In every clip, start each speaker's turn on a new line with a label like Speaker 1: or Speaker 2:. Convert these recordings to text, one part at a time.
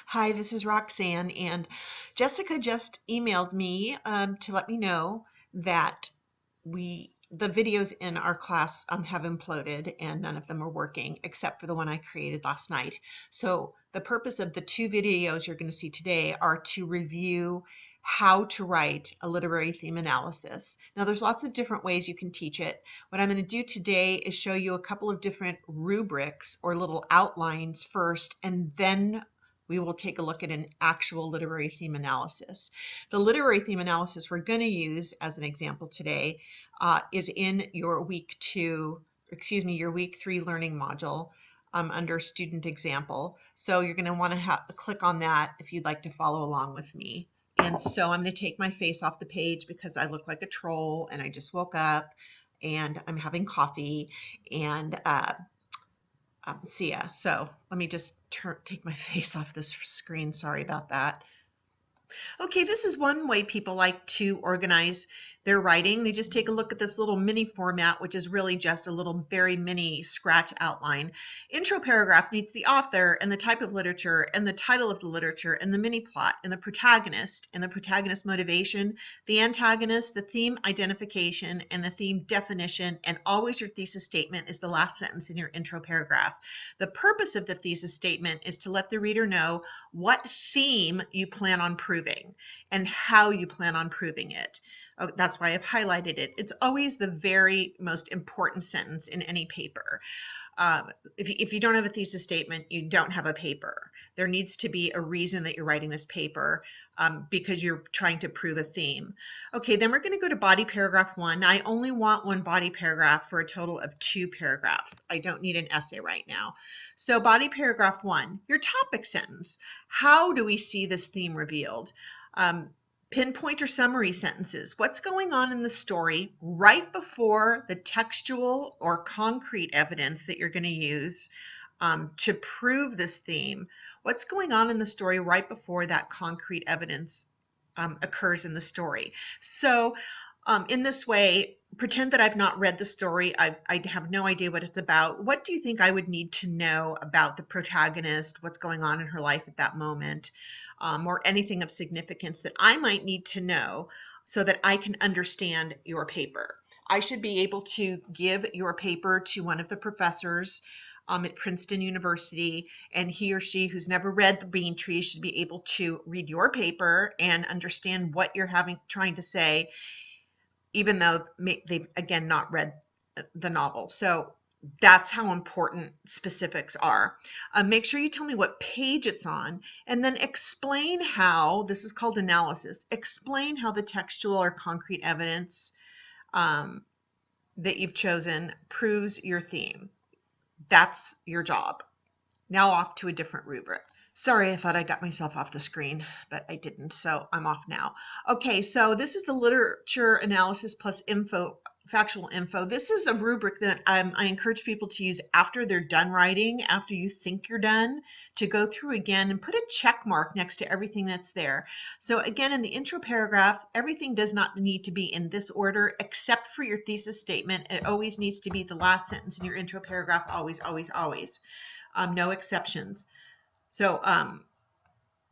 Speaker 1: Hi, this is Roxanne, and Jessica just emailed me to let me know that the videos in our class have imploded and none of them are working except for the one I created last night. So the purpose of the two videos you're going to see today are to review how to write a literary theme analysis. Now there's lots of different ways you can teach it. What I'm going to do today is show you a couple of different rubrics or little outlines first, and then we will take a look at an actual literary theme analysis. The literary theme analysis we're going to use as an example today is in your week 3 learning module under student example. So you're going to want to click on that if you'd like to follow along with me. And so I'm going to take my face off the page because I look like a troll and I just woke up and I'm having coffee and see ya. So let me just take my face off this screen. Sorry about that. Okay, this is one way people like to organize their writing. They just take a look at this little mini format, which is really just a little very mini scratch outline. Intro paragraph needs the author and the type of literature and the title of the literature and the mini plot and the protagonist motivation, the antagonist, the theme identification, and the theme definition, and always your thesis statement is the last sentence in your intro paragraph. The purpose of the thesis statement is to let the reader know what theme you plan on proving and how you plan on proving it. Oh, that's why I've highlighted it. It's always the very most important sentence in any paper. If you don't have a thesis statement, you don't have a paper. There needs to be a reason that you're writing this paper because you're trying to prove a theme. Okay, then we're going to go to body paragraph 1. I only want one body paragraph for a total of 2 paragraphs. I don't need an essay right now. So body paragraph 1, your topic sentence. How do we see this theme revealed? Pinpoint or summary sentences. What's going on in the story right before the textual or concrete evidence that you're going to use to prove this theme? What's going on in the story right before that concrete evidence occurs in the story? So in this way, pretend that I've not read the story. I have no idea what it's about. What do you think I would need to know about the protagonist? What's going on in her life at that moment? Or anything of significance that I might need to know so that I can understand your paper. I should be able to give your paper to one of the professors at Princeton University, and he or she who's never read The Bean Tree should be able to read your paper and understand what you're trying to say, even though they've, again, not read the novel. So that's how important specifics are. Make sure you tell me what page it's on, and then explain how, this is called analysis, explain how the textual or concrete evidence that you've chosen proves your theme. That's your job. Now off to a different rubric. Sorry, I thought I got myself off the screen, but I didn't, so I'm off now. Okay, so this is the literature analysis plus factual info. This is a rubric that I encourage people to use after they're done writing, after you think you're done, to go through again and put a check mark next to everything that's there. So again, in the intro paragraph, everything does not need to be in this order except for your thesis statement. It always needs to be the last sentence in your intro paragraph, always, always, always. No exceptions. So,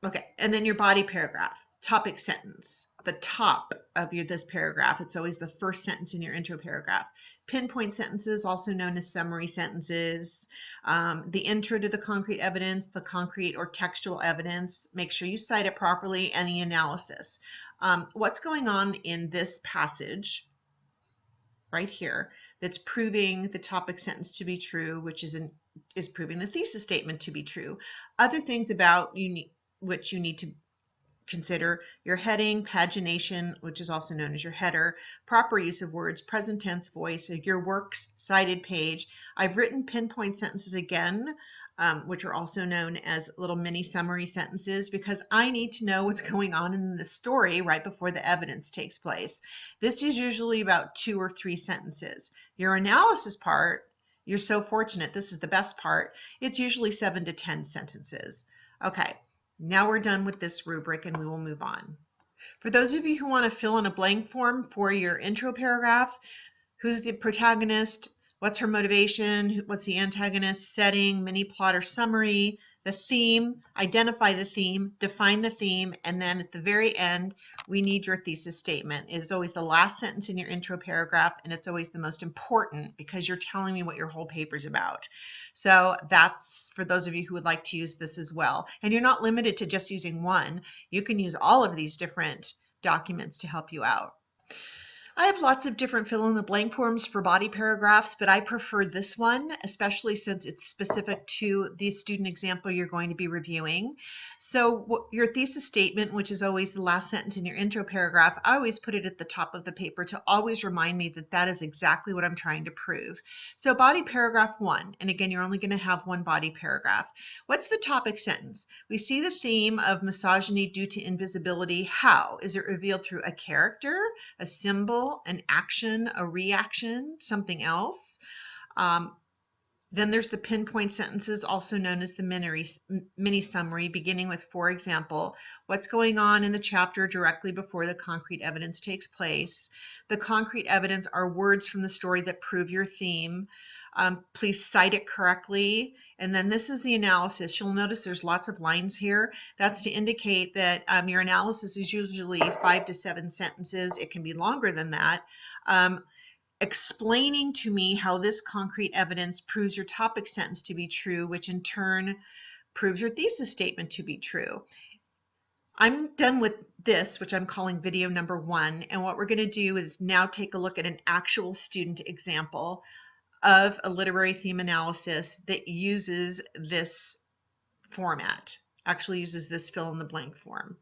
Speaker 1: okay, and then your body paragraph, topic sentence, the top of this paragraph. It's always the first sentence in your intro paragraph. Pinpoint sentences, also known as summary sentences. The intro to the concrete evidence, the concrete or textual evidence. Make sure you cite it properly, and the analysis. What's going on in this passage right here that's proving the topic sentence to be true, which is proving the thesis statement to be true. Other things about which you need to consider: your heading, pagination, which is also known as your header, proper use of words, present tense voice, your works cited page. I've written pinpoint sentences again, which are also known as little mini summary sentences, because I need to know what's going on in the story right before the evidence takes place. This is usually about 2 or 3 sentences. Your analysis part, you're so fortunate, this is the best part, it's usually 7 to 10 sentences. Okay, now we're done with this rubric and we will move on. For those of you who want to fill in a blank form for your intro paragraph, who's the protagonist, what's her motivation, what's the antagonist, setting, mini plot or summary, the theme, identify the theme, define the theme, and then at the very end, we need your thesis statement. It is always the last sentence in your intro paragraph, and it's always the most important because you're telling me what your whole paper's about. So that's for those of you who would like to use this as well. And you're not limited to just using one. You can use all of these different documents to help you out. I have lots of different fill in the blank forms for body paragraphs, but I prefer this one, especially since it's specific to the student example you're going to be reviewing. So your thesis statement, which is always the last sentence in your intro paragraph, I always put it at the top of the paper to always remind me that that is exactly what I'm trying to prove. So body paragraph 1, and again, you're only going to have one body paragraph. What's the topic sentence? We see the theme of misogyny due to invisibility. How? Is it revealed through a character, a symbol, an action, a reaction, something else? Then there's the pinpoint sentences, also known as the mini summary, beginning with, for example, what's going on in the chapter directly before the concrete evidence takes place. The concrete evidence are words from the story that prove your theme. Please cite it correctly. And then this is the analysis. You'll notice there's lots of lines here. That's to indicate that your analysis is usually 5 to 7 sentences. It can be longer than that. Explaining to me how this concrete evidence proves your topic sentence to be true, which in turn proves your thesis statement to be true. I'm done with this, which I'm calling video number 1. And what we're going to do is now take a look at an actual student example of a literary theme analysis that uses this format, actually uses this fill in the blank form.